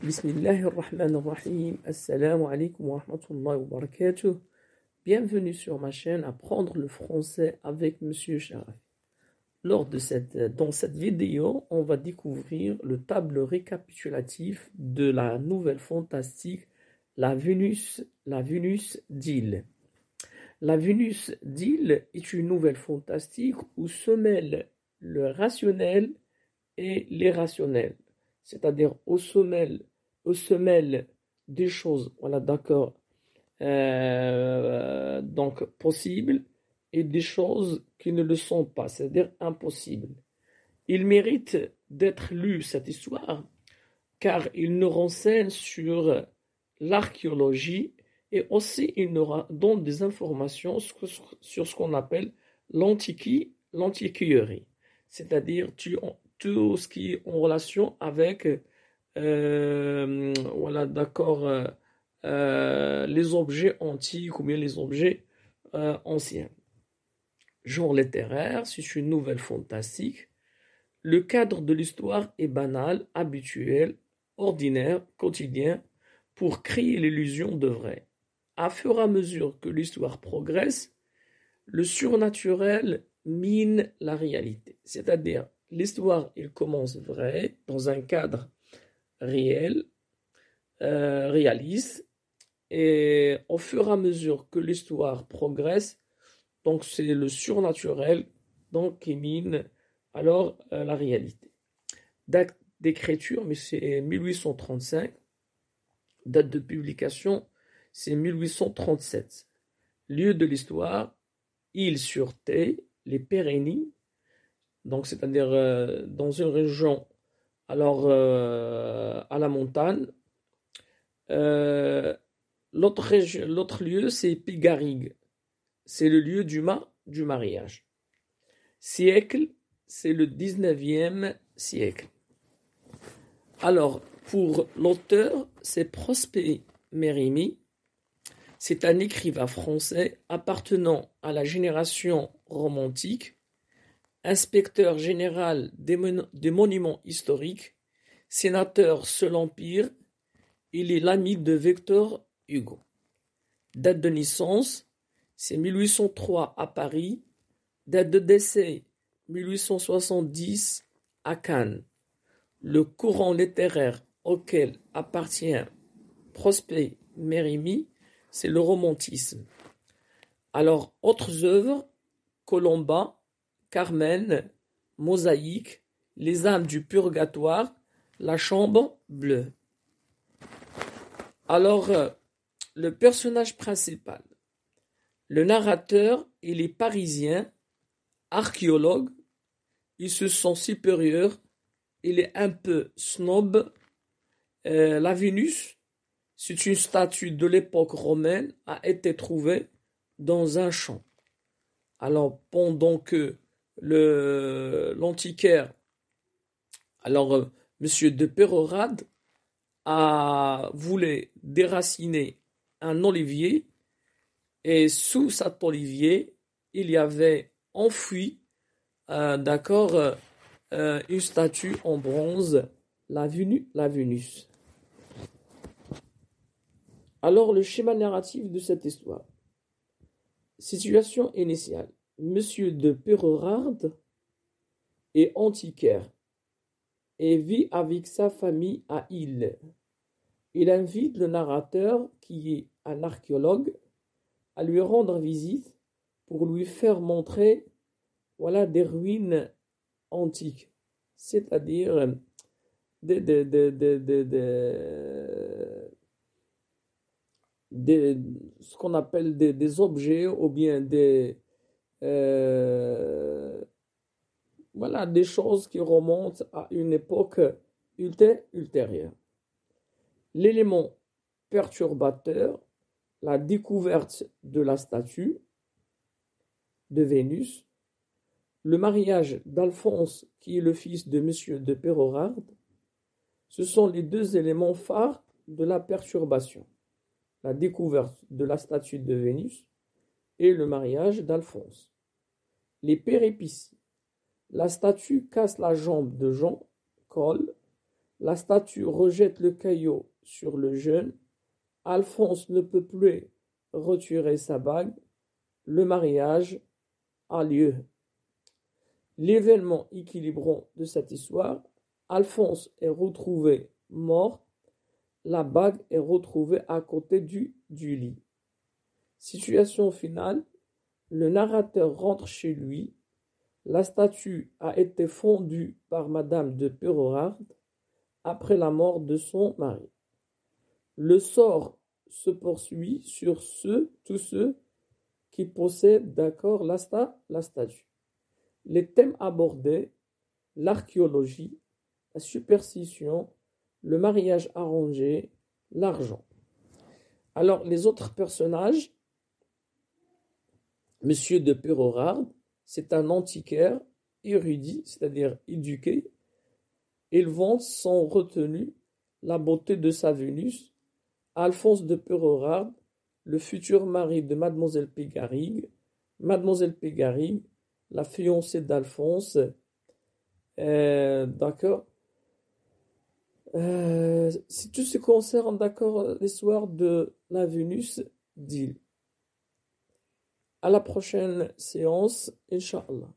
Bismillahirrahmanirrahim. Assalamu alaikum wa rahmatullahi wa barakatuh. Bienvenue sur ma chaîne Apprendre le français avec Monsieur Sharaf. Dans cette vidéo, on va découvrir le tableau récapitulatif de la nouvelle fantastique La Vénus d'Île. La Vénus d'Île est une nouvelle fantastique où se mêlent le rationnel et l'irrationnel. C'est-à-dire au sommet des choses, voilà, d'accord, donc possibles, et des choses qui ne le sont pas, c'est-à-dire impossibles. Il mérite d'être lu, cette histoire, car il nous renseigne sur l'archéologie et aussi il nous donne des informations sur ce qu'on appelle l'antiquierie, c'est-à-dire tout ce qui est en relation avec voilà, d'accord, les objets antiques ou bien les objets anciens. Genre littéraire, c'est une nouvelle fantastique. Le cadre de l'histoire est banal, habituel, ordinaire, quotidien, pour créer l'illusion de vrai. À fur et à mesure que l'histoire progresse, le surnaturel mine la réalité. C'est-à-dire, l'histoire, il commence vrai, dans un cadre réel, réaliste, et au fur et à mesure que l'histoire progresse, donc c'est le surnaturel donc, qui mine alors la réalité. Date d'écriture, mais c'est 1835. Date de publication, c'est 1837. Lieu de l'histoire, île sur Tay, les Pyrénées, donc c'est-à-dire dans une région alors à la montagne. L'autre lieu, c'est Pigarrigue, c'est le lieu du mariage. Siècle, c'est le 19e siècle. Alors, pour l'auteur, c'est Prosper Mérimée. C'est un écrivain français appartenant à la génération romantique, inspecteur général des monuments historiques, sénateur sous l'Empire. Il est l'ami de Victor Hugo. Date de naissance, c'est 1803 à Paris. Date de décès, 1870 à Cannes. Le courant littéraire auquel appartient Prosper Mérimée, c'est le romantisme. Alors, autres œuvres, Colomba, Carmen, Mosaïque, Les âmes du purgatoire, La chambre bleue. Alors, le personnage principal, le narrateur, il est parisien, archéologue, il se sent supérieur, il est un peu snob. La Vénus, c'est une statue de l'époque romaine, a été trouvée dans un champ. Alors, pendant que l'antiquaire, alors Monsieur de Pérorade, a voulu déraciner un olivier, et sous cet olivier, il y avait enfoui, une statue en bronze, la Vénus. Alors, le schéma narratif de cette histoire. Situation initiale. Monsieur de Pérorade est antiquaire et vit avec sa famille à Île. Il invite le narrateur, qui est un archéologue, à lui rendre visite pour lui faire montrer, voilà, des ruines antiques, c'est-à-dire ce qu'on appelle des objets ou bien voilà, des choses qui remontent à une époque ultérieure. L'élément perturbateur, la découverte de la statue de Vénus, le mariage d'Alphonse, qui est le fils de Monsieur de Pérorade, ce sont les deux éléments phares de la perturbation. La découverte de la statue de Vénus et le mariage d'Alphonse. Les péripéties. La statue casse la jambe de Jean, Cole, La statue rejette le caillot sur le jeune. Alphonse ne peut plus retirer sa bague. Le mariage a lieu. L'événement équilibrant de cette histoire, Alphonse est retrouvé mort. La bague est retrouvée à côté du lit. Situation finale, le narrateur rentre chez lui. La statue a été fondue par Madame de Pérorard après la mort de son mari. Le sort se poursuit sur tous ceux qui possèdent d'accord la statue. Les thèmes abordés, l'archéologie, la superstition, le mariage arrangé, l'argent. Alors, les autres personnages, Monsieur de Pérorard, c'est un antiquaire érudit, c'est-à-dire éduqué. Il vante sans retenue la beauté de sa Vénus. Alphonse de Pérorard, le futur mari de Mademoiselle Pégarigue. Mademoiselle Pégarigue, la fiancée d'Alphonse. D'accord. Si tout ce concerne, d'accord, l'histoire de la Vénus d'île. À la prochaine séance, Inch'Allah.